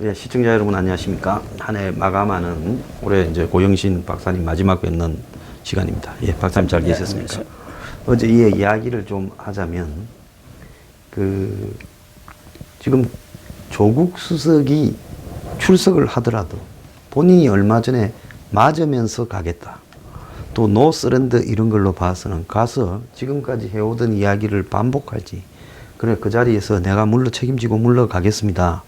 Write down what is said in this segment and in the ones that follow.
예, 시청자 여러분 안녕하십니까. 한 해 마감하는 올해 이제 고영신 박사님 마지막 뵙는 시간입니다. 예, 박사님 잘 계셨습니까? 어제 이 이야기를 좀 하자면 지금 조국 수석이 출석을 하더라도 본인이 얼마 전에 맞으면서 가겠다. 또 노 서렌더 이런 걸로 봐서는 가서 지금까지 해오던 이야기를 반복할지, 그래 그 자리에서 내가 책임지고 물러가겠습니다.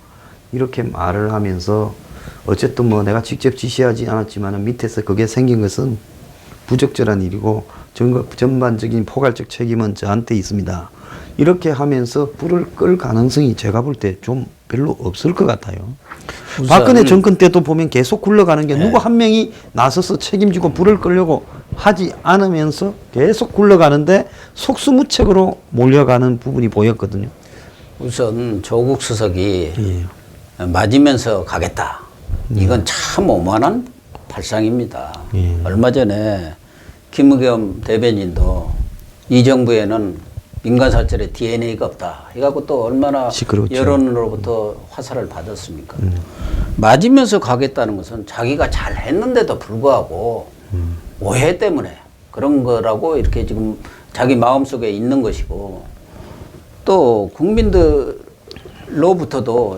이렇게 말을 하면서 어쨌든 뭐 내가 직접 지시하지 않았지만 밑에서 그게 생긴 것은 부적절한 일이고 전반적인 포괄적 책임은 저한테 있습니다. 이렇게 하면서 불을 끌 가능성이 제가 볼 때 좀 별로 없을 것 같아요. 박근혜 정권 때도 보면 계속 굴러가는 게 누구 한 명이 나서서 책임지고 불을 끌려고 하지 않으면서 계속 굴러가는데 속수무책으로 몰려가는 부분이 보였거든요. 우선 조국 수석이 맞으면서 가겠다. 이건 참 오만한 발상입니다. 얼마 전에 김의겸 대변인도 이 정부에는 민간사찰에 DNA가 없다. 해갖고 또 얼마나 시끄러웠죠. 여론으로부터 화살을 받았습니까? 맞으면서 가겠다는 것은 자기가 잘했는데도 불구하고 오해 때문에 그런 거라고 이렇게 지금 자기 마음속에 있는 것이고, 또 국민들로부터도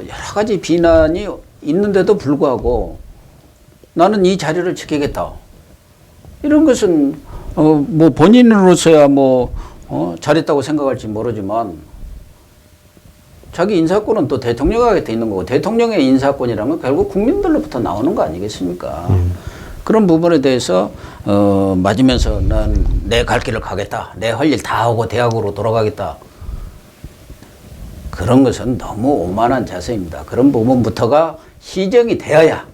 여러 가지 비난이 있는데도 불구하고 나는 이 자리를 지키겠다. 이런 것은 뭐 본인으로서야 잘했다고 생각할지 모르지만 자기 인사권은 또 대통령에게 돼 있는 거고, 대통령의 인사권이라면 결국 국민들로부터 나오는 거 아니겠습니까? 그런 부분에 대해서 맞으면서 난 내 갈 길을 가겠다. 내 할 일 다 하고 대학으로 돌아가겠다. 그런 것은 너무 오만한 자세입니다. 그런 부분부터가 시정이 되어야,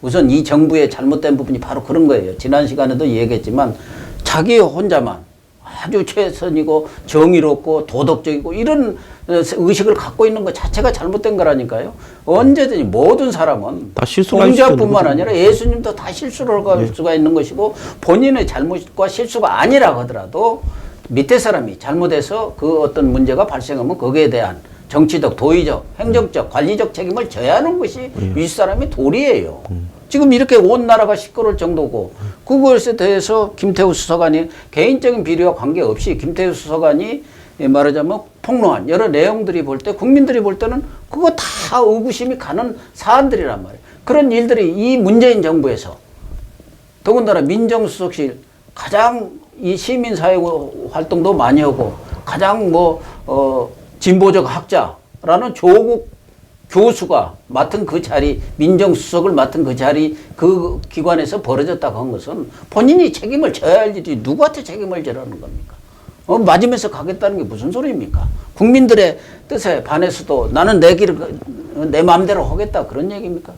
우선 이 정부의 잘못된 부분이 바로 그런 거예요. 지난 시간에도 얘기했지만 자기 혼자만 아주 최선이고 정의롭고 도덕적이고 이런 의식을 갖고 있는 것 자체가 잘못된 거라니까요. 언제든지 모든 사람은 다 실수가 공자뿐만 아니라 예수님도 다 실수를 할 수가 있는 것이고, 본인의 잘못과 실수가 아니라 하더라도 밑에 사람이 잘못해서 그 어떤 문제가 발생하면 거기에 대한 정치적, 도의적, 행정적, 관리적 책임을 져야 하는 것이 윗사람의 도리예요. 지금 이렇게 온 나라가 시끄러울 정도고, 그것에 대해서 김태우 수사관이 개인적인 비리와 관계없이 김태우 수사관이 말하자면 폭로한 여러 내용들이 볼 때, 국민들이 볼 때는 그거 다 의구심이 가는 사안들이란 말이에요. 그런 일들이 이 문재인 정부에서, 더군다나 민정수석실 가장 이 시민사회 활동도 많이 하고 가장 진보적 학자라는 조국 교수가 맡은 그 자리, 민정수석을 맡은 그 자리, 그 기관에서 벌어졌다고 한 것은 본인이 책임을 져야 할 일이 누구한테 책임을 지라는 겁니까? 맞으면서 가겠다는 게 무슨 소리입니까? 국민들의 뜻에 반해서도 나는 내 길을 내 마음대로 하겠다, 그런 얘기입니까?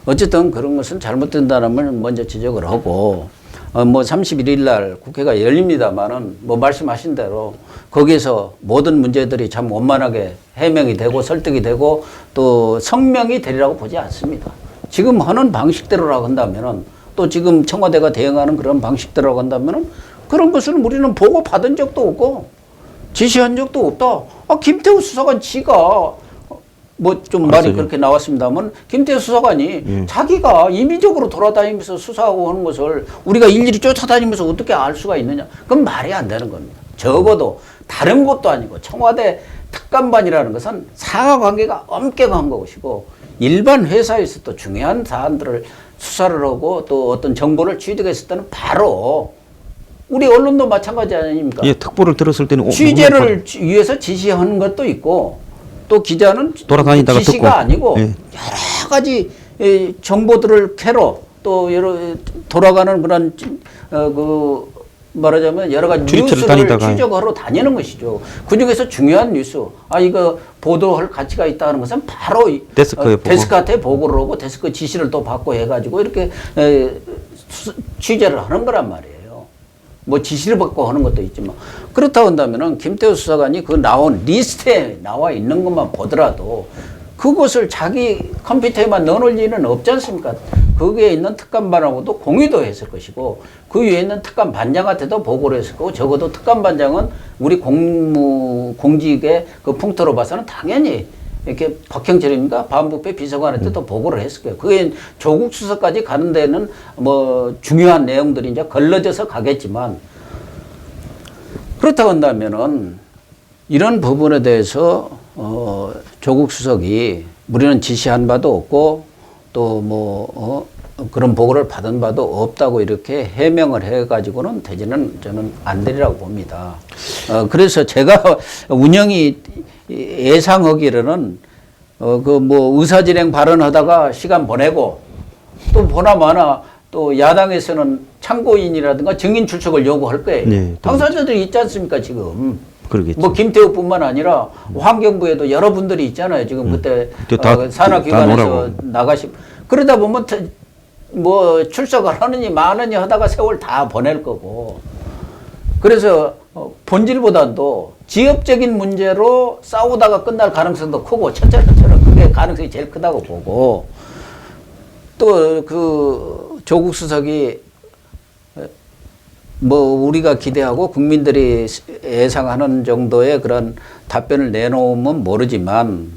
어쨌든 그런 것은 잘못된다는 걸 먼저 지적을 하고, 31일 날 국회가 열립니다만은 말씀하신 대로 거기에서 모든 문제들이 참 원만하게 해명이 되고 설득이 되고 또 성명이 되리라고 보지 않습니다. 지금 하는 방식대로라고 한다면은, 또 지금 청와대가 대응하는 그런 방식대로라고 한다면은, 그런 것을 우리는 보고 받은 적도 없고 지시한 적도 없다. 김태우 수사관 지가 좀 말이 그렇게 나왔습니다만, 김태우 수사관이 자기가 임의적으로 돌아다니면서 수사하고 하는 것을 우리가 일일이 쫓아다니면서 어떻게 알 수가 있느냐. 그건 말이 안 되는 겁니다. 적어도 다른 것도 아니고 청와대 특감반이라는 것은 상하관계가 엄격한 것이고, 일반 회사에서 또 중요한 사안들을 수사를 하고 또 어떤 정보를 취득했을 때는 바로 우리 언론도 마찬가지 아닙니까? 예, 특보를 들었을 때는 취재를 위해서 지시하는 것도 있고, 또 기자는 돌아다니다가 지시가 듣고. 아니고 여러 가지 정보들을 캐러 또 돌아가는 그런 말하자면 여러 가지 뉴스를 취재하러 다니는 것이죠. 그중에서 중요한 뉴스, 이거 보도할 가치가 있다는 것은 바로 데스크한테 보고를 하고 데스크 지시를 또 받고 해가지고 이렇게 취재를 하는 거란 말이에요. 뭐 지시를 받고 하는 것도 있지만 그렇다고 한다면은 김태우 수사관이 그 나온 리스트에 나와 있는 것만 보더라도 그것을 자기 컴퓨터에만 넣어놓을 일은 없지 않습니까? 거기에 있는 특감반하고도 공유도 했을 것이고 그 위에 있는 특감반장한테도 보고를 했을 거고 적어도 특감반장은 우리 공직의 그 풍토로 봐서는 당연히 이렇게 박형철입니까? 반부패 비서관한테도 보고를 했을 거예요. 그게 조국 수사까지 가는 데는 뭐 중요한 내용들이 이제 걸러져서 가겠지만 그렇다고 한다면은 이런 부분에 대해서 조국 수석이 우리는 지시한 바도 없고 또 뭐 그런 보고를 받은 바도 없다고 이렇게 해명을 해가지고는 되지는 저는 안 되리라고 봅니다. 그래서 제가 운영이 예상하기로는 그 뭐 의사진행 발언하다가 시간 보내고 또 보나마나 또 야당에서는 참고인이라든가 증인 출석을 요구할 거예요. 네, 당사자들이 있지 않습니까 지금. 그러겠죠. 뭐 김태우뿐만 아니라 환경부에도 여러분들이 있잖아요. 지금 그때 다 산하기관에서 나가시 그러다 보면 뭐 출석을 하느니 마느니 하다가 세월 다 보낼 거고. 그래서 본질보다도 지역적인 문제로 싸우다가 끝날 가능성도 크고 첫째처럼 그게 가능성이 제일 크다고 보고 또 그 조국 수석이 뭐 우리가 기대하고 국민들이 예상하는 정도의 그런 답변을 내놓으면 모르지만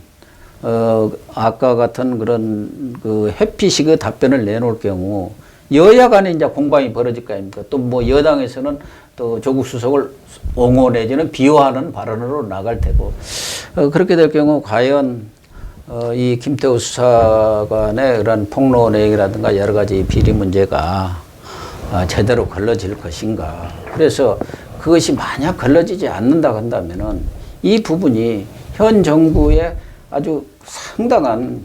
아까 같은 그런 그 회피식의 답변을 내놓을 경우 여야 간에 이제 공방이 벌어질 거 아닙니까? 또 뭐 여당에서는 또 조국 수석을 옹호 내지는 비호하는 발언으로 나갈 테고 그렇게 될 경우 과연 이 김태우 수사관의 그런 폭로 내용이라든가 여러 가지 비리 문제가 제대로 걸러질 것인가. 그래서 그것이 만약 걸러지지 않는다 한다면은 이 부분이 현 정부의 아주 상당한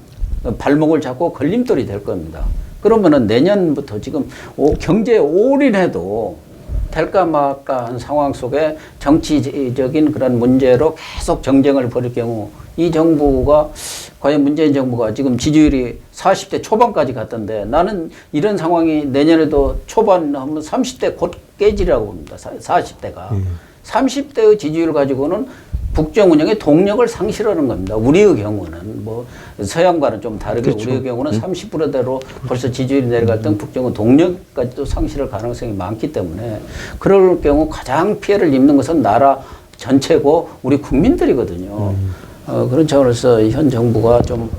발목을 잡고 걸림돌이 될 겁니다. 그러면은 내년부터 지금 경제에 올인해도 될까 말까한 상황 속에 정치적인 그런 문제로 계속 정쟁을 벌일 경우 이 정부가 과연 문재인 정부가 지금 지지율이 40대 초반까지 갔던데 나는 이런 상황이 내년에도 초반 하면 30대 곧 깨지라고 봅니다. 40대가. 30대의 지지율 가지고는 국정 운영의 동력을 상실하는 겁니다. 우리의 경우는 뭐 서양과는 좀 다르게 그렇죠. 우리의 경우는 30%대로 벌써 지지율이 내려갈 땐 국정은 동력까지도 상실할 가능성이 많기 때문에 그럴 경우 가장 피해를 입는 것은 나라 전체고 우리 국민들이거든요. 그런 차원에서 현 정부가 좀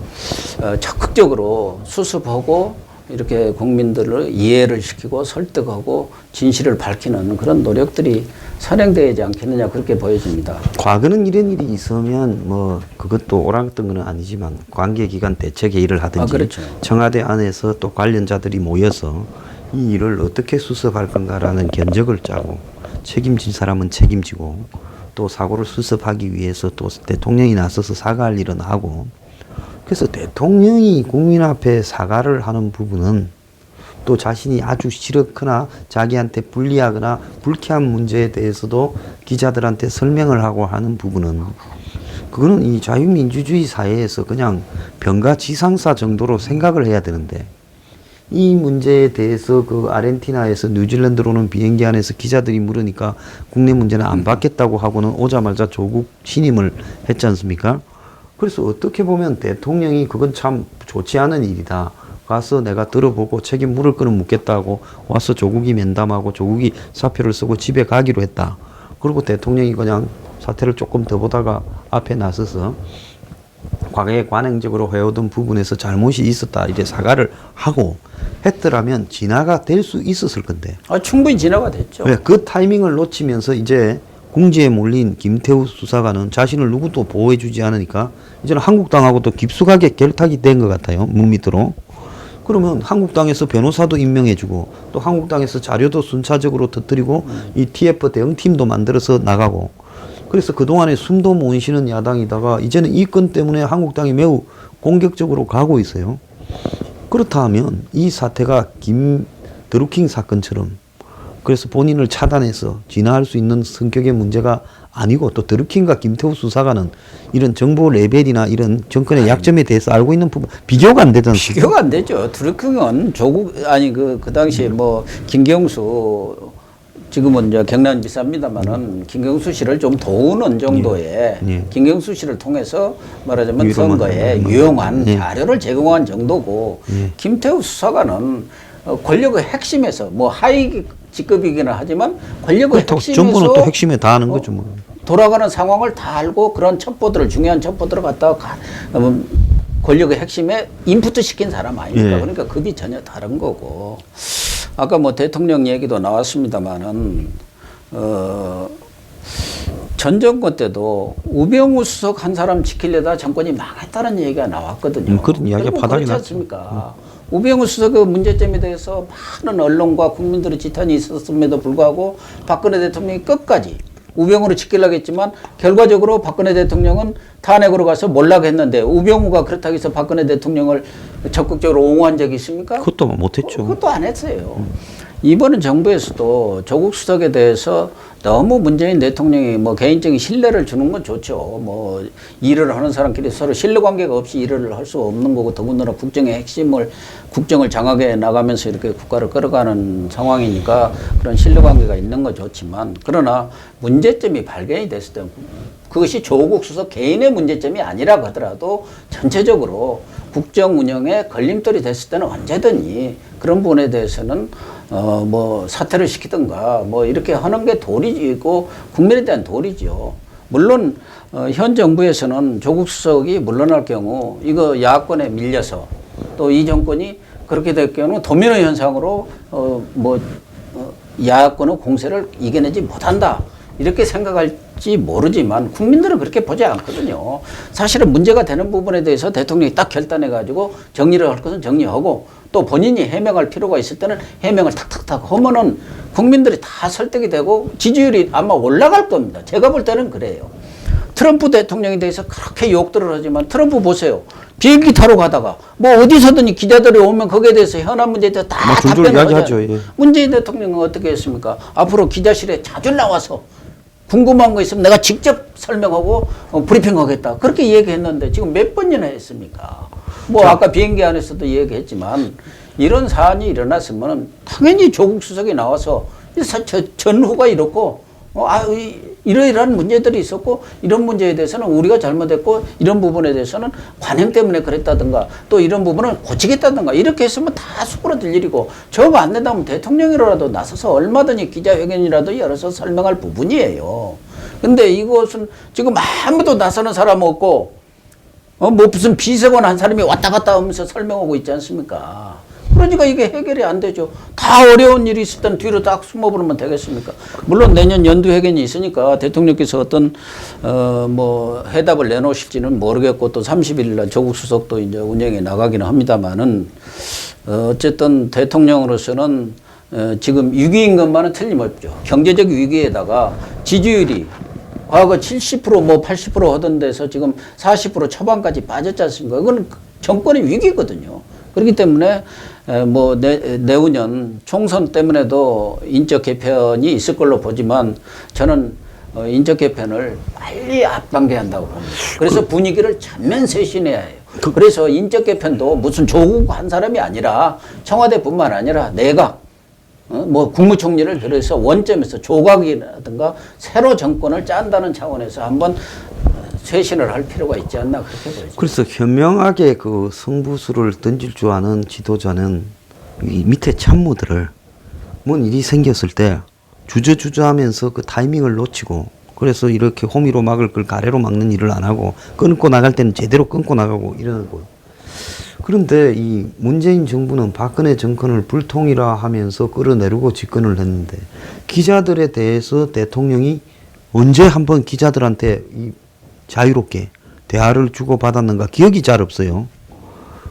적극적으로 수습하고 이렇게 국민들을 이해를 시키고 설득하고 진실을 밝히는 그런 노력들이 선행되지 않겠느냐 그렇게 보여집니다. 과거는 이런 일이 있으면 뭐 그것도 오랑뜬 건 아니지만 관계기관 대책 회의를 하든지 그렇죠. 청와대 안에서 또 관련자들이 모여서 이 일을 어떻게 수습할 건가라는 견적을 짜고 책임진 사람은 책임지고 또 사고를 수습하기 위해서 또 대통령이 나서서 사과할 일은 하고 그래서 대통령이 국민 앞에 사과를 하는 부분은 또 자신이 아주 싫거나 자기한테 불리하거나 불쾌한 문제에 대해서도 기자들한테 설명을 하고 하는 부분은 그거는 이 자유민주주의 사회에서 그냥 병가지상사 정도로 생각을 해야 되는데 이 문제에 대해서 그 아르헨티나에서 뉴질랜드로 오는 비행기 안에서 기자들이 물으니까 국내 문제는 안 받겠다고 하고는 오자마자 조국 신임을 했지 않습니까? 그래서 어떻게 보면 대통령이 그건 참 좋지 않은 일이다. 가서 내가 들어보고 책임 물을 거는 묻겠다고 와서 조국이 면담하고 조국이 사표를 쓰고 집에 가기로 했다. 그리고 대통령이 그냥 사태를 조금 더 보다가 앞에 나서서 과거에 관행적으로 해오던 부분에서 잘못이 있었다. 이제 사과를 하고 했더라면 진화가 될 수 있었을 건데. 충분히 진화가 됐죠. 네, 그 타이밍을 놓치면서 이제 궁지에 몰린 김태우 수사관은 자신을 누구도 보호해주지 않으니까 이제는 한국당하고도 깊숙하게 결탁이 된 것 같아요. 물밑으로. 그러면 한국당에서 변호사도 임명해주고 또 한국당에서 자료도 순차적으로 터뜨리고 이 TF 대응팀도 만들어서 나가고 그래서 그동안에 숨도 못 쉬는 야당이다가 이제는 이 건 때문에 한국당이 매우 공격적으로 가고 있어요. 그렇다 하면 이 사태가 김 드루킹 사건처럼 그래서 본인을 차단해서 진화할 수 있는 성격의 문제가 아니고 또 드루킹과 김태우 수사관은 이런 정보 레벨이나 이런 정권의 약점에 대해서 알고 있는 부분 비교가 안 되지 않습니까? 비교가 안 되죠. 드루킹은 조국 그 당시에 뭐 김경수 지금은 이제 경란 비쌉니다만은 김경수 씨를 좀 도우는 정도의 예. 김경수 씨를 통해서 말하자면 유용한, 선거에 유용한 예. 자료를 제공한 정도고 예. 김태우 수사관은 권력의 핵심에서 뭐 하위 직급이기는 하지만 권력의 그렇다고 핵심에서 정부는 또 핵심에 다 하는 거죠 뭐. 돌아가는 상황을 다 알고 그런 첩보들을 중요한 첩보들을 갖다가 권력의 핵심에 인풋 시킨 사람 아닙니까? 예. 그러니까 급이 전혀 다른 거고. 아까 뭐 대통령 얘기도 나왔습니다만은 전 정권 때도 우병우 수석 한 사람 지키려다 정권이 망했다는 얘기가 나왔거든요. 그런 이야기가 그리고 바닥이 그렇지 났죠. 않습니까? 우병우 수석의 문제점에 대해서 많은 언론과 국민들의 지탄이 있었음에도 불구하고 박근혜 대통령이 끝까지 우병우를 지키려고 했지만 결과적으로 박근혜 대통령은 탄핵으로 가서 몰락했는데 우병우가 그렇다고 해서 박근혜 대통령을 적극적으로 옹호한 적이 있습니까? 그것도 못했죠. 그것도 안 했어요. 이번은 정부에서도 조국 수석에 대해서 너무 문재인 대통령이 뭐 개인적인 신뢰를 주는 건 좋죠. 뭐 일을 하는 사람끼리 서로 신뢰 관계가 없이 일을 할 수 없는 거고 더군다나 국정의 핵심을 국정을 장악해 나가면서 이렇게 국가를 끌어가는 상황이니까 그런 신뢰 관계가 있는 건 좋지만 그러나 문제점이 발견이 됐을 때 그것이 조국 수석 개인의 문제점이 아니라고 하더라도 전체적으로 국정 운영에 걸림돌이 됐을 때는 언제든지 그런 부분에 대해서는 뭐 사퇴를 시키든가 뭐 이렇게 하는 게 도리이고 국민에 대한 도리죠. 물론 현 정부에서는 조국 수석이 물러날 경우 이거 야권에 밀려서 또 이 정권이 그렇게 될 경우 도미노 현상으로 야권의 공세를 이겨내지 못한다. 이렇게 생각할지 모르지만 국민들은 그렇게 보지 않거든요. 사실은 문제가 되는 부분에 대해서 대통령이 딱 결단해가지고 정리를 할 것은 정리하고 또 본인이 해명할 필요가 있을 때는 해명을 탁탁탁 하면은 국민들이 다 설득이 되고 지지율이 아마 올라갈 겁니다. 제가 볼 때는 그래요. 트럼프 대통령에 대해서 그렇게 욕들을 하지만 트럼프 보세요. 비행기 타러 가다가 뭐 어디서든 기자들이 오면 거기에 대해서 현안 문제에 대해서 다 줄줄 답변을 이야기하죠. 하잖아요. 예. 문재인 대통령은 어떻게 했습니까? 앞으로 기자실에 자주 나와서 궁금한 거 있으면 내가 직접 설명하고 브리핑하겠다. 그렇게 얘기했는데 지금 몇 번이나 했습니까? 뭐 아까 비행기 안에서도 얘기했지만 이런 사안이 일어났으면 당연히 조국 수석이 나와서 전후가 이렇고 이러이러한 문제들이 있었고 이런 문제에 대해서는 우리가 잘못했고 이런 부분에 대해서는 관행 때문에 그랬다든가 또 이런 부분은 고치겠다든가 이렇게 했으면 다 수그러들 일이고 저거 안 된다면 대통령이라도 나서서 얼마든지 기자회견이라도 열어서 설명할 부분이에요. 근데 이것은 지금 아무도 나서는 사람 없고 뭐 무슨 비서관 한 사람이 왔다 갔다 하면서 설명하고 있지 않습니까? 그러니까 이게 해결이 안 되죠. 다 어려운 일이 있을 때는 뒤로 딱 숨어버리면 되겠습니까? 물론 내년 연두회견이 있으니까 대통령께서 어떤 뭐 해답을 내놓으실지는 모르겠고 또 30일 날 조국 수석도 이제 운영에 나가기는 합니다만은 어쨌든 대통령으로서는 지금 위기인 것만은 틀림없죠. 경제적 위기에다가 지지율이 과거 70% 뭐 80% 하던 데서 지금 40% 초반까지 빠졌지 않습니까? 그건 정권의 위기거든요. 그렇기 때문에 뭐 내후년 총선 때문에도 인적 개편이 있을 걸로 보지만 저는 인적 개편을 빨리 앞당겨야 한다고 봅니다. 그래서 분위기를 전면 쇄신해야 해요. 그래서 인적 개편도 무슨 조국 한 사람이 아니라 청와대뿐만 아니라 내각 뭐 국무총리를 비롯해서 원점에서 조각이라든가 새로 정권을 짠다는 차원에서 한번 쇄신을 할 필요가 있지 않나 그렇게 보여집니다. 그래서 현명하게 그 승부수를 던질 줄 아는 지도자는 이 밑에 참모들을 뭔 일이 생겼을 때 주저주저하면서 그 타이밍을 놓치고 그래서 이렇게 호미로 막을 걸 가래로 막는 일을 안 하고 끊고 나갈 때는 제대로 끊고 나가고 이러는 거예요. 그런데 이 문재인 정부는 박근혜 정권을 불통이라 하면서 끌어내리고 집권을 했는데 기자들에 대해서 대통령이 언제 한번 기자들한테 이 자유롭게 대화를 주고받았는가 기억이 잘 없어요.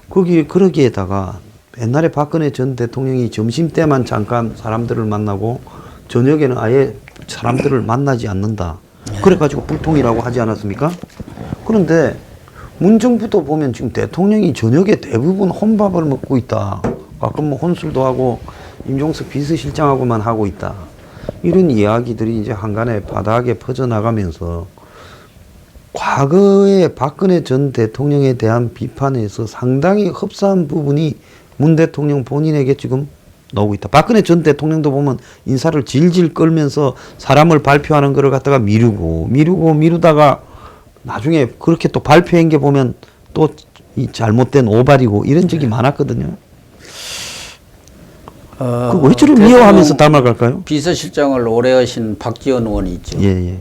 그러기에다가 옛날에 박근혜 전 대통령이 점심때만 잠깐 사람들을 만나고 저녁에는 아예 사람들을 만나지 않는다. 그래가지고 불통이라고 하지 않았습니까? 그런데 문정부도 보면 지금 대통령이 저녁에 대부분 혼밥을 먹고 있다. 가끔 뭐 혼술도 하고 임종석 비서실장하고만 하고 있다. 이런 이야기들이 이제 한간에 바닥에 퍼져나가면서 과거에 박근혜 전 대통령에 대한 비판에서 상당히 흡사한 부분이 문 대통령 본인에게 지금 나오고 있다. 박근혜 전 대통령도 보면 인사를 질질 끌면서 사람을 발표하는 거를 갖다가 미루다가 나중에 그렇게 또 발표한 게 보면 또 이 잘못된 오발이고 이런 적이 많았거든요. 왜 저를 미워하면서 닮아갈까요? 비서실장을 오래 하신 박지원 의원이 있죠. 예.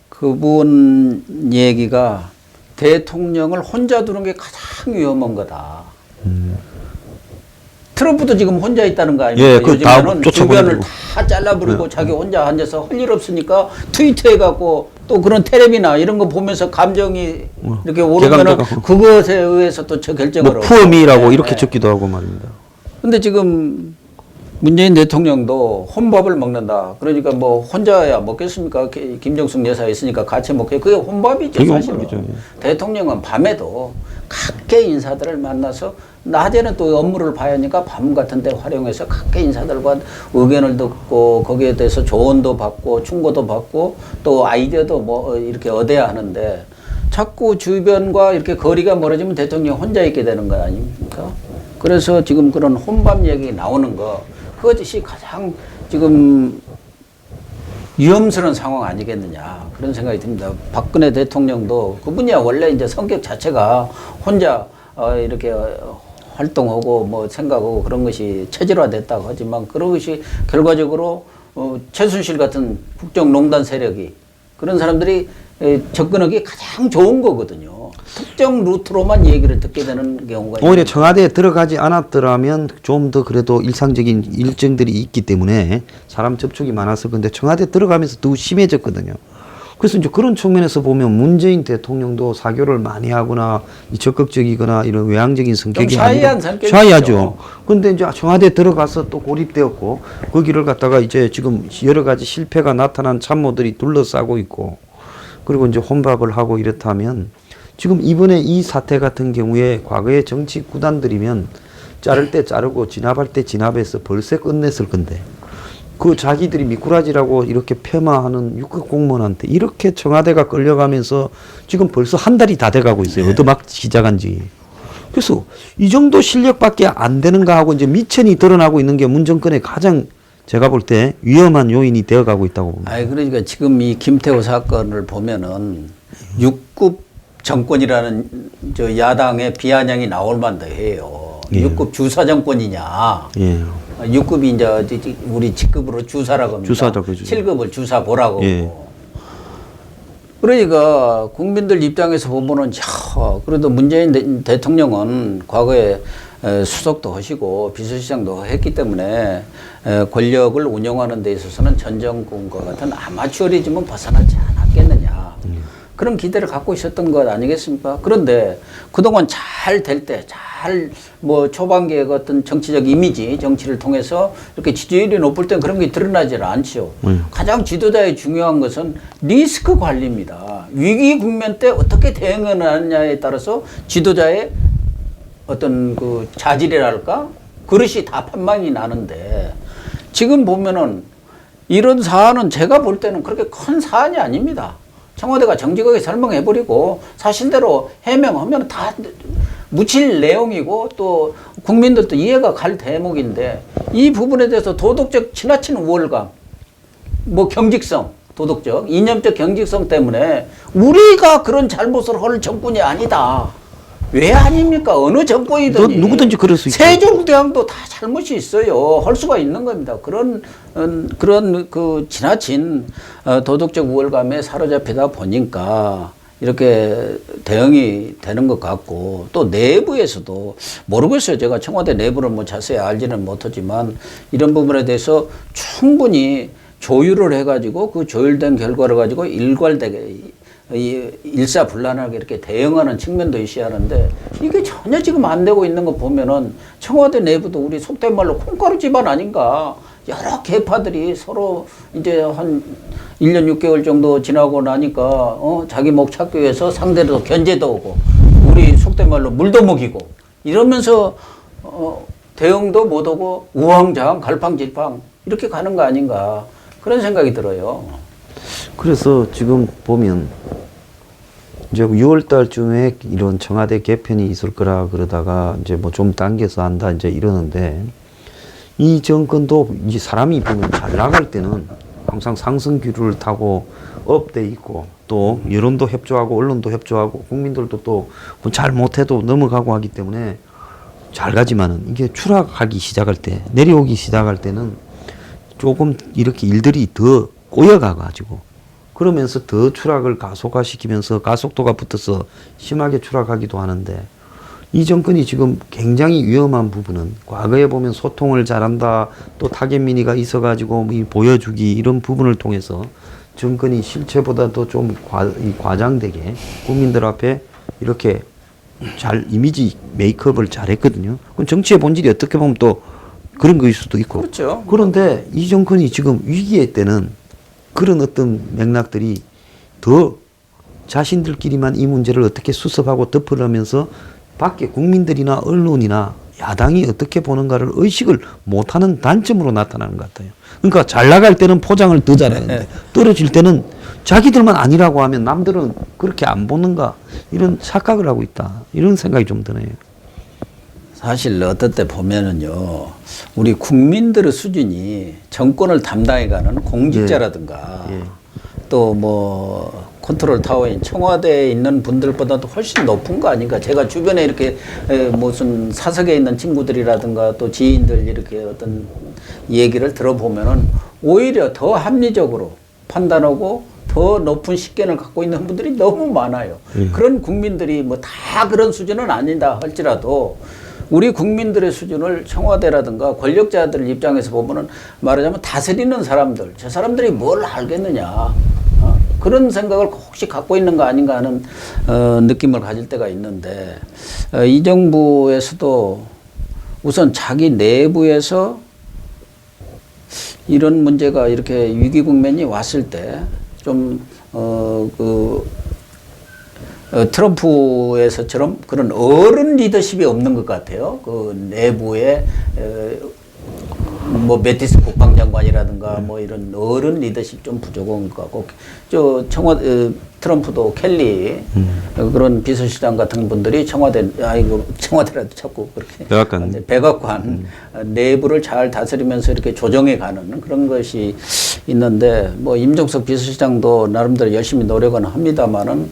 그분 얘기가 대통령을 혼자 두는 게 가장 위험한 거다. 트럼프도 지금 혼자 있다는 거 아닙니까? 예, 그다 요즘에는 쫓아버리고. 주변을 다 잘라버리고 자기 혼자 앉아서 할 일 없으니까 트위터해갖고 또 그런 텔레비나 이런 거 보면서 감정이 이렇게 오르면은 개강되고. 그것에 의해서 또 저 결정을 뭐 푸어미라고 하고. 이렇게 예. 적기도 하고 말입니다. 근데 지금 문재인 대통령도 혼밥을 먹는다. 그러니까 뭐 혼자야 먹겠습니까? 김정숙 여사 있으니까 같이 먹게. 그게 혼밥이죠, 그게 사실은. 혼밥이죠, 예. 대통령은 밤에도 각계 인사들을 만나서 낮에는 또 업무를 봐야 하니까 밤 같은 데 활용해서 각계 인사들과 의견을 듣고 거기에 대해서 조언도 받고 충고도 받고 또 아이디어도 뭐 이렇게 얻어야 하는데 자꾸 주변과 이렇게 거리가 멀어지면 대통령이 혼자 있게 되는 거 아닙니까? 그래서 지금 그런 혼밥 얘기 나오는 거 그것이 가장 지금 위험스러운 상황 아니겠느냐 그런 생각이 듭니다. 박근혜 대통령도 그분이야 원래 이제 성격 자체가 혼자 이렇게 활동하고 뭐 생각하고 그런 것이 체질화됐다고 하지만 그런 것이 결과적으로 최순실 같은 국정농단 세력이 그런 사람들이 접근하기 가장 좋은 거거든요. 특정 루트로만 얘기를 듣게 되는 경우가 오히려 청와대에 들어가지 않았더라면 좀 더 그래도 일상적인 일정들이 있기 때문에 사람 접촉이 많았을 건데 청와대 들어가면서 더 심해졌거든요. 그래서 이제 그런 측면에서 보면 문재인 대통령도 사교를 많이 하거나 적극적이거나 이런 외향적인 성격이 샤이한 성격이죠. 샤이하죠. 근데 이제 청와대 들어가서 또 고립되었고 거기를 갖다가 이제 지금 여러 가지 실패가 나타난 참모들이 둘러싸고 있고 그리고 이제 혼밥을 하고 이렇다면 지금 이번에 이 사태 같은 경우에 과거의 정치 구단들이면 자를 때 자르고 진압할 때 진압해서 벌써 끝냈을 건데 그 자기들이 미꾸라지라고 이렇게 폄하하는 육급 공무원한테 이렇게 청와대가 끌려가면서 지금 벌써 한 달이 다 돼가고 있어요. 얻어막 시작한 지. 그래서 이 정도 실력밖에 안 되는가 하고 이제 미천이 드러나고 있는 게 문 정권의 가장 제가 볼 때 위험한 요인이 되어가고 있다고 봅니다. 아니 그러니까 지금 이 김태호 사건을 보면은 6급 정권이라는 저 야당의 비아냥이 나올 만도 해요. 예. 6급 주사 정권이냐. 예. 6급이 이제 우리 직급으로 주사라고 합니다. 주사죠, 그죠. 7급을 주사 보라고. 예. 그러니까 국민들 입장에서 보면은 야, 그래도 문재인 대통령은 과거에 수석도 하시고 비서실장도 했기 때문에 권력을 운영하는 데 있어서는 전 정권과 같은 아마추어리즘은 벗어나지 않았겠느냐. 그런 기대를 갖고 있었던 것 아니겠습니까? 그런데 그동안 잘 될 때, 잘 뭐 초반기의 어떤 정치적 이미지, 정치를 통해서 이렇게 지지율이 높을 땐 그런 게 드러나지 않죠. 가장 지도자의 중요한 것은 리스크 관리입니다. 위기 국면 때 어떻게 대응하느냐에 따라서 지도자의 어떤 그 자질이랄까? 그릇이 다 판명이 나는데 지금 보면은 이런 사안은 제가 볼 때는 그렇게 큰 사안이 아닙니다. 청와대가 정직하게 설명해버리고 사실대로 해명하면 다 묻힐 내용이고 또 국민들도 이해가 갈 대목인데 이 부분에 대해서 도덕적 지나친 우월감, 뭐 경직성, 도덕적, 이념적 경직성 때문에 우리가 그런 잘못을 할 정권이 아니다. 왜 아닙니까? 어느 정권이든지. 누구든지 그럴 수 있죠. 세종대왕도 다 잘못이 있어요. 할 수가 있는 겁니다. 그런 그 지나친 도덕적 우월감에 사로잡히다 보니까 이렇게 대응이 되는 것 같고 또 내부에서도 모르겠어요. 제가 청와대 내부를 뭐 자세히 알지는 못하지만 이런 부분에 대해서 충분히 조율을 해가지고 그 조율된 결과를 가지고 일괄되게 일사불란하게 이렇게 대응하는 측면도 있어야 하는데 이게 전혀 지금 안 되고 있는 거 보면은 청와대 내부도 우리 속된 말로 콩가루 집안 아닌가. 여러 계파들이 서로 이제 한 1년 6개월 정도 지나고 나니까 자기 목 찾기 위해서 상대로 견제도 오고 우리 속된 말로 물도 먹이고 이러면서 대응도 못하고 우왕좌왕 갈팡질팡 이렇게 가는 거 아닌가 그런 생각이 들어요. 그래서 지금 보면 이제 6월 달쯤에 이런 청와대 개편이 있을 거라 그러다가 이제 뭐 좀 당겨서 한다 이제 이러는데 이 정권도 이제 사람이 보면 잘 나갈 때는 항상 상승기류를 타고 업돼 있고 또 여론도 협조하고 언론도 협조하고 국민들도 또 잘 못해도 넘어가고 하기 때문에 잘 가지만은 이게 추락하기 시작할 때 내려오기 시작할 때는 조금 이렇게 일들이 더 꼬여가 가지고 그러면서 더 추락을 가속화시키면서 가속도가 붙어서 심하게 추락하기도 하는데 이 정권이 지금 굉장히 위험한 부분은 과거에 보면 소통을 잘한다 또 타겟민의가 있어가지고 이 보여주기 이런 부분을 통해서 정권이 실체보다도 좀 과장되게 국민들 앞에 이렇게 잘 이미지 메이크업을 잘했거든요. 그럼 정치의 본질이 어떻게 보면 또 그런 거일 수도 있고. 그렇죠. 그런데 이 정권이 지금 위기의 때는 그런 어떤 맥락들이 더 자신들끼리만 이 문제를 어떻게 수습하고 덮으려면서 밖에 국민들이나 언론이나 야당이 어떻게 보는가를 의식을 못하는 단점으로 나타나는 것 같아요. 그러니까 잘 나갈 때는 포장을 더 잘하는데 떨어질 때는 자기들만 아니라고 하면 남들은 그렇게 안 보는가 이런 착각을 하고 있다. 이런 생각이 좀 드네요. 사실 어떨 때 보면은요, 우리 국민들의 수준이 정권을 담당해가는 공직자라든가 예. 또 뭐 컨트롤 타워인 청와대에 있는 분들보다도 훨씬 높은 거 아닌가. 제가 주변에 이렇게 무슨 사석에 있는 친구들이라든가 또 지인들 이렇게 어떤 얘기를 들어보면은 오히려 더 합리적으로 판단하고 더 높은 식견을 갖고 있는 분들이 너무 많아요. 그런 국민들이 뭐 다 그런 수준은 아니다 할지라도 우리 국민들의 수준을 청와대라든가 권력자들 입장에서 보면은 말하자면 다스리는 사람들, 저 사람들이 뭘 알겠느냐. 그런 생각을 혹시 갖고 있는 거 아닌가 하는 느낌을 가질 때가 있는데 이 정부에서도 우선 자기 내부에서 이런 문제가 이렇게 위기 국면이 왔을 때 좀 트럼프에서처럼 그런 어른 리더십이 없는 것 같아요. 그 내부에 뭐 매티스 국방장관이라든가 뭐 이런 어른 리더십 좀 부족한 것 같고 저 트럼프도 켈리 그런 비서실장 같은 분들이 청와대라도 자꾸 그렇게 백악관 내부를 잘 다스리면서 이렇게 조정해가는 그런 것이 있는데 뭐 임종석 비서실장도 나름대로 열심히 노력은 합니다만은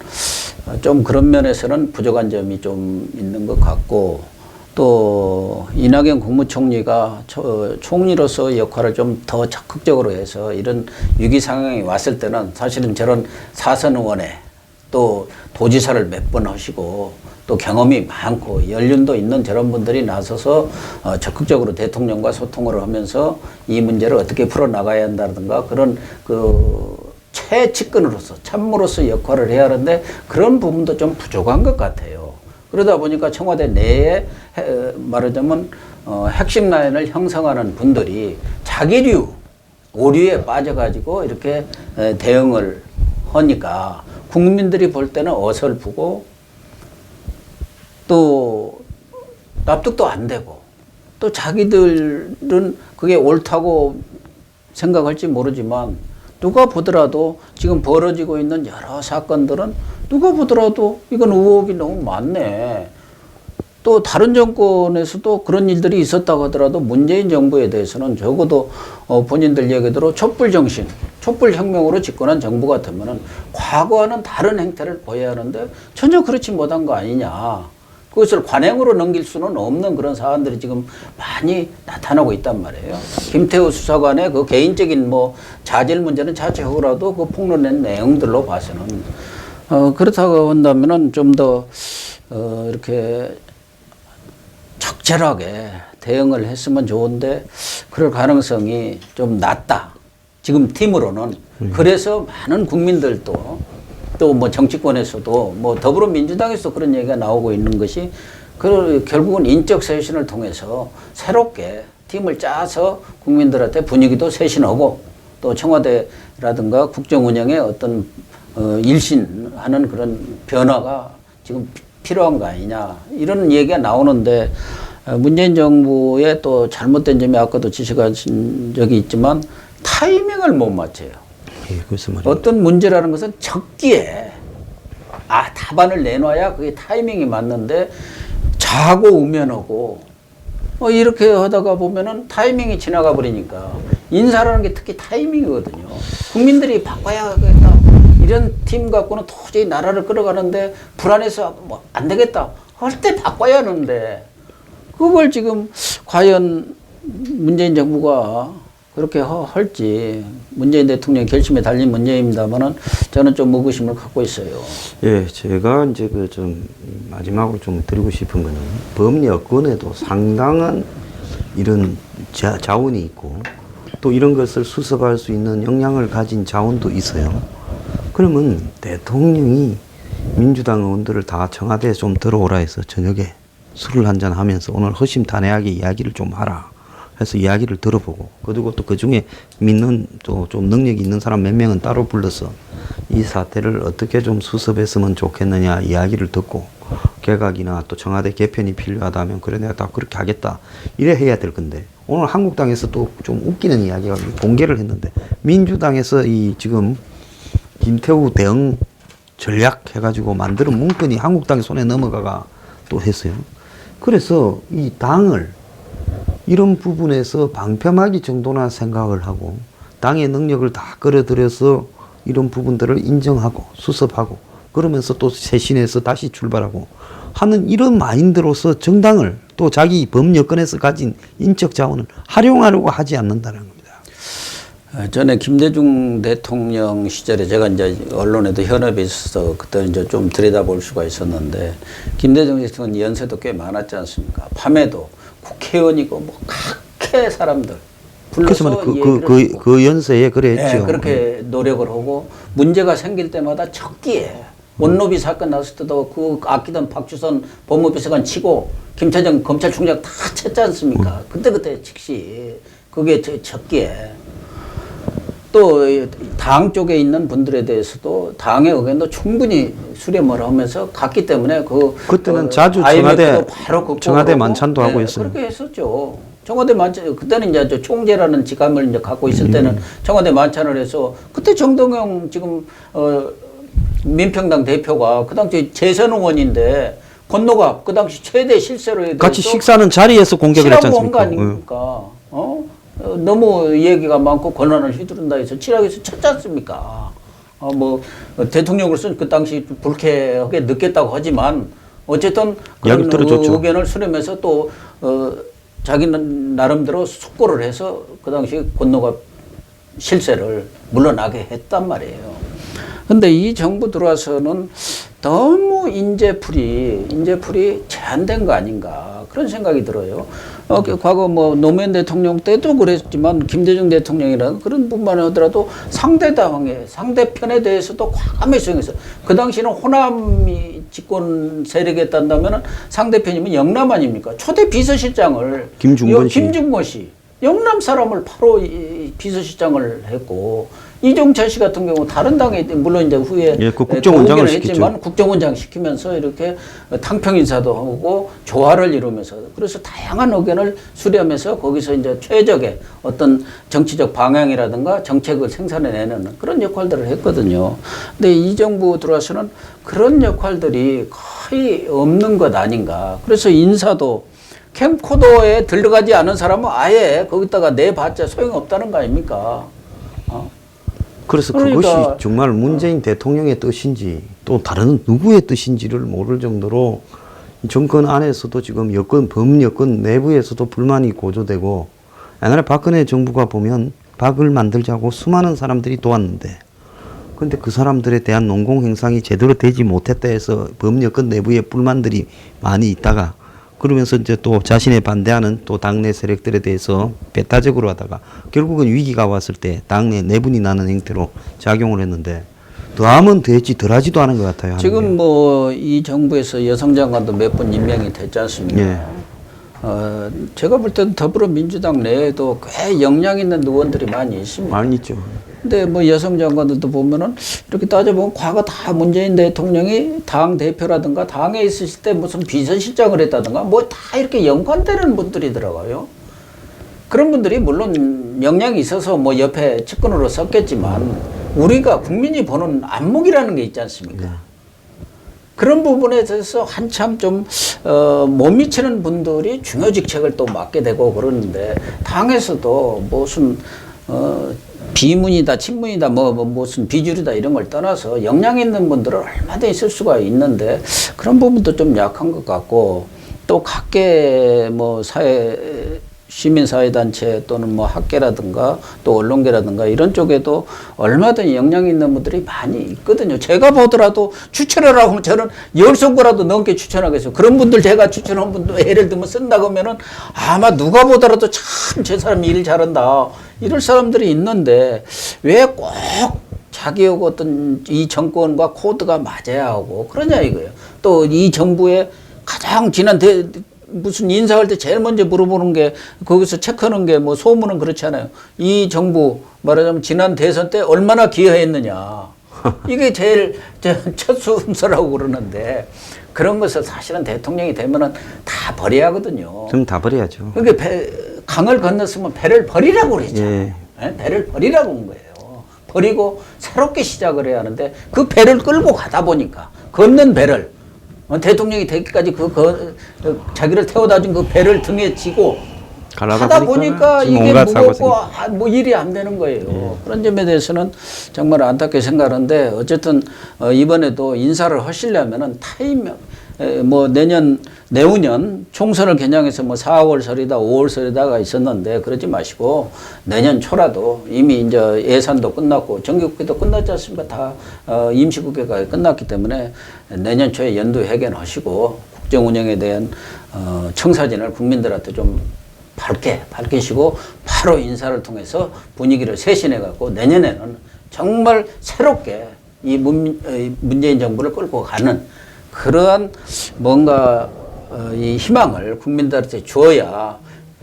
좀 그런 면에서는 부족한 점이 좀 있는 것 같고. 또 이낙연 국무총리가 총리로서 역할을 좀 더 적극적으로 해서 이런 위기 상황이 왔을 때는 사실은 저런 사선 의원에 또 도지사를 몇 번 하시고 또 경험이 많고 연륜도 있는 저런 분들이 나서서 적극적으로 대통령과 소통을 하면서 이 문제를 어떻게 풀어나가야 한다든가 그런 그 최측근으로서 참모로서 역할을 해야 하는데 그런 부분도 좀 부족한 것 같아요. 그러다 보니까 청와대 내에 말하자면 핵심 라인을 형성하는 분들이 자기류, 오류에 빠져가지고 이렇게 대응을 하니까 국민들이 볼 때는 어설프고 또 납득도 안 되고 또 자기들은 그게 옳다고 생각할지 모르지만 누가 보더라도 지금 벌어지고 있는 여러 사건들은 누가 보더라도 이건 의혹이 너무 많네. 또 다른 정권에서도 그런 일들이 있었다고 하더라도 문재인 정부에 대해서는 적어도 본인들 얘기대로 촛불정신, 촛불혁명으로 집권한 정부 같으면은 과거와는 다른 행태를 보여야 하는데 전혀 그렇지 못한 거 아니냐. 그것을 관행으로 넘길 수는 없는 그런 사안들이 지금 많이 나타나고 있단 말이에요. 김태우 수사관의 그 개인적인 뭐 자질 문제는 자체하고라도 그 폭로된 내용들로 봐서는 그렇다고 한다면은 좀 더 이렇게 적절하게 대응을 했으면 좋은데 그럴 가능성이 좀 낮다. 지금 팀으로는. 그래서 많은 국민들도 또 뭐 정치권에서도 뭐 더불어민주당에서도 그런 얘기가 나오고 있는 것이 결국은 인적 쇄신을 통해서 새롭게 팀을 짜서 국민들한테 분위기도 쇄신하고 또 청와대라든가 국정 운영에 어떤 일신하는 그런 변화가 지금 필요한 거 아니냐 이런 얘기가 나오는데 문재인 정부의 또 잘못된 점이 아까도 지적하신 적이 있지만 타이밍을 못 맞춰요. 어떤 문제라는 것은 적기에 답안을 내놔야 그게 타이밍이 맞는데 자고 우면하고 이렇게 하다가 보면은 타이밍이 지나가 버리니까 인사라는 게 특히 타이밍이거든요. 국민들이 바꿔야겠다. 이런 팀 갖고는 도저히 나라를 끌어가는데 불안해서 뭐 안 되겠다. 할 때 바꿔야 하는데 그걸 지금 과연 문재인 정부가 그렇게 할지 문재인 대통령 결심에 달린 문제입니다만은 저는 좀 의구심을 갖고 있어요. 예, 제가 이제 그 좀 마지막으로 좀 드리고 싶은 거는 법여건에도 상당한 이런 자원이 있고 또 이런 것을 수습할 수 있는 역량을 가진 자원도 있어요. 그러면 대통령이 민주당 의원들을 다 청와대에 좀 들어오라 해서 저녁에 술을 한잔 하면서 오늘 허심탄회하게 이야기를 좀 하라 해서 이야기를 들어보고 그리고 또 그중에 믿는 또 좀 능력이 있는 사람 몇 명은 따로 불러서 이 사태를 어떻게 좀 수습했으면 좋겠느냐 이야기를 듣고 개각이나 또 청와대 개편이 필요하다면 그래 내가 다 그렇게 하겠다 이래 해야 될 건데 오늘 한국당에서 또 좀 웃기는 이야기가 공개를 했는데 민주당에서 이 지금 김태우 대응 전략 해가지고 만드는 문건이 한국당의 손에 넘어가가 또 했어요. 그래서 이 당을 이런 부분에서 방패막이 정도나 생각을 하고 당의 능력을 다 끌어들여서 이런 부분들을 인정하고 수습하고 그러면서 또 쇄신해서 다시 출발하고 하는 이런 마인드로서 정당을 또 자기 법 여건에서 가진 인적 자원을 활용하려고 하지 않는다는 겁니다. 전에 김대중 대통령 시절에 제가 이제 언론에도 현업에 있어서 그때 이제 좀 들여다볼 수가 있었는데 김대중 대통령 연세도 꽤 많았지 않습니까? 밤에도 국회의원이고 뭐 각계 사람들 불러서 그 연세에 그래 했죠. 네, 그렇게 노력을 하고 문제가 생길 때마다 적기에 원로비 사건 났을 때도 그 아끼던 박주선 법무비서관 치고 김차장 검찰총장 다 쳤지 않습니까? 그때 즉시 그게 적기에 또 당 쪽에 있는 분들에 대해서도 당의 의견도 충분히 수렴을 하면서 갔기 때문에 그때는 자주 청와대 만찬도 하고 했어요. 그렇게 했었죠. 청와대 만찬 그때는 이제 총재라는 직함을 이제 갖고 있을 때는 청와대 만찬을 해서 그때 정동영 지금 민평당 대표가 그 당시 재선 의원인데 권노갑 그 당시 최대 실세로 같이 식사하는 자리에서 공격을 했지 않습니까? 거 아닙니까? 너무 얘기가 많고 권한을 휘두른다 해서 칠하게서 쳤지 않습니까? 대통령으로서는 그 당시 불쾌하게 느꼈다고 하지만 어쨌든 그런 의견을 수렴해서 또 자기는 나름대로 숙고를 해서 그 당시 권노갑 실세를 물러나게 했단 말이에요. 근데 이 정부 들어와서는 너무 인재풀이 제한된 거 아닌가 그런 생각이 들어요. 과거 노무현 대통령 때도 그랬지만 김대중 대통령이라는 그런 분만 하더라도 상대편에 대해서도 과감히 수행해서 그 당시는 호남이 집권 세력이었다면 상대편이면 영남 아닙니까? 초대 비서실장을 김중건 씨 영남 사람을 바로 비서실장을 했고 이종철 씨 같은 경우 다른 당에 물론 이제 후에 그 국정원장을 했지만 국정원장 시키면서 이렇게 탕평 인사도 하고 조화를 이루면서 그래서 다양한 의견을 수렴해서 거기서 이제 최적의 어떤 정치적 방향이라든가 정책을 생산해내는 그런 역할들을 했거든요. 근데 이 정부 들어와서는 그런 역할들이 거의 없는 것 아닌가. 그래서 인사도 캠코더에 들어가지 않은 사람은 아예 거기다가 내봤자 소용없다는 거 아닙니까? 그래서 그것이 정말 문재인 대통령의 뜻인지 또 다른 누구의 뜻인지를 모를 정도로 정권 안에서도 지금 법 여건 내부에서도 불만이 고조되고 옛날에 박근혜 정부가 보면 박을 만들자고 수많은 사람들이 도왔는데 근데 그 사람들에 대한 농공 행상이 제대로 되지 못했다 해서 법 여건 내부에 불만들이 많이 있다가 그러면서 이제 또 자신의 반대하는 또 당내 세력들에 대해서 배타적으로 하다가 결국은 위기가 왔을 때 당내 내분이 나는 형태로 작용을 했는데 더하면 되지 덜하지도 않은 것 같아요. 지금 이 정부에서 여성 장관도 몇 번 임명이 됐지 않습니까? 예. 제가 볼 때는 더불어민주당 내에도 꽤 역량 있는 의원들이 많이 있습니다. 많이 있죠. 근데 여성 장관들도 보면은 이렇게 따져보면 과거 다 문재인 대통령이 당 대표라든가 당에 있으실 때 무슨 비서실장을 했다든가 다 이렇게 연관되는 분들이더라고요. 그런 분들이 물론 역량이 있어서 옆에 측근으로 섰겠지만 우리가 국민이 보는 안목이라는 게 있지 않습니까? 그런 부분에 대해서 한참 좀, 못 미치는 분들이 중요직책을 또 맡게 되고 그러는데, 당에서도 무슨, 비문이다, 친문이다, 무슨 비주류다 이런 걸 떠나서 역량 있는 분들은 얼마든지 쓸 수가 있는데, 그런 부분도 좀 약한 것 같고, 또 각계 뭐 시민사회단체 또는 뭐 학계라든가 또 언론계라든가 이런 쪽에도 얼마든지 역량 있는 분들이 많이 있거든요. 제가 보더라도 추천을 하고 저는 10손가락도 넘게 추천하겠어요. 그런 분들 제가 추천한 분도 예를 들면 쓴다고 하면은 아마 누가 보더라도 참 저 사람이 일 잘한다. 이럴 사람들이 있는데 왜 꼭 자기하고 어떤 이 정권과 코드가 맞아야 하고 그러냐 이거예요. 또 이 정부의 가장 지난 무슨 인사할 때 제일 먼저 물어보는 게 거기서 체크하는 게 뭐 소문은 그렇잖아요. 이 정부 말하자면 지난 대선 때 얼마나 기여했느냐. 이게 제일 첫 순서라고 그러는데 그런 것을 사실은 대통령이 되면은 다 버려야 하거든요. 좀 다 버려야죠. 그러니까 강을 건넜으면 배를 버리라고 그랬죠. 예. 배를 버리라고 한 거예요. 버리고 새롭게 시작을 해야 하는데 그 배를 끌고 가다 보니까 건넌 배를 대통령이 되기까지 자기를 태워다 준 그 배를 등에 지고 하다 보니까 이게 무겁고 뭐 일이 안 되는 거예요. 그런 점에 대해서는 정말 안타깝게 생각하는데 어쨌든 이번에도 인사를 하시려면은 뭐 내후년 총선을 겨냥해서 뭐 4월 설이다 5월 설이다가 있었는데 그러지 마시고 내년 초라도 이미 이제 예산도 끝났고 정기국회도 끝났지 않습니까? 다 임시국회가 끝났기 때문에 내년 초에 연도 회견하시고 국정 운영에 대한 청사진을 국민들한테 좀 밝히시고 바로 인사를 통해서 분위기를 쇄신해 갖고 내년에는 정말 새롭게 이 문재인 정부를 끌고 가는 그러한 뭔가 이 희망을 국민들한테 줘야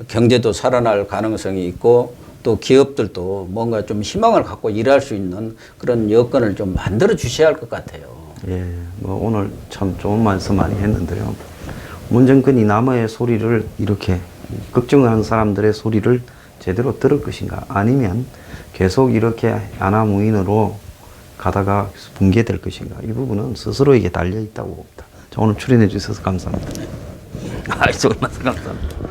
경제도 살아날 가능성이 있고 또 기업들도 뭔가 좀 희망을 갖고 일할 수 있는 그런 여건을 좀 만들어 주셔야 할 것 같아요. 예, 뭐 오늘 참 좋은 말씀 많이 했는데요. 문정권이 남의 소리를 이렇게 걱정하는 사람들의 소리를 제대로 들을 것인가 아니면 계속 이렇게 안하무인으로 가다가 붕괴될 것인가 이 부분은 스스로에게 달려 있다고 봅니다. 자, 오늘 출연해 주셔서 감사합니다. 수고 많으셨습니다. 감사합니다.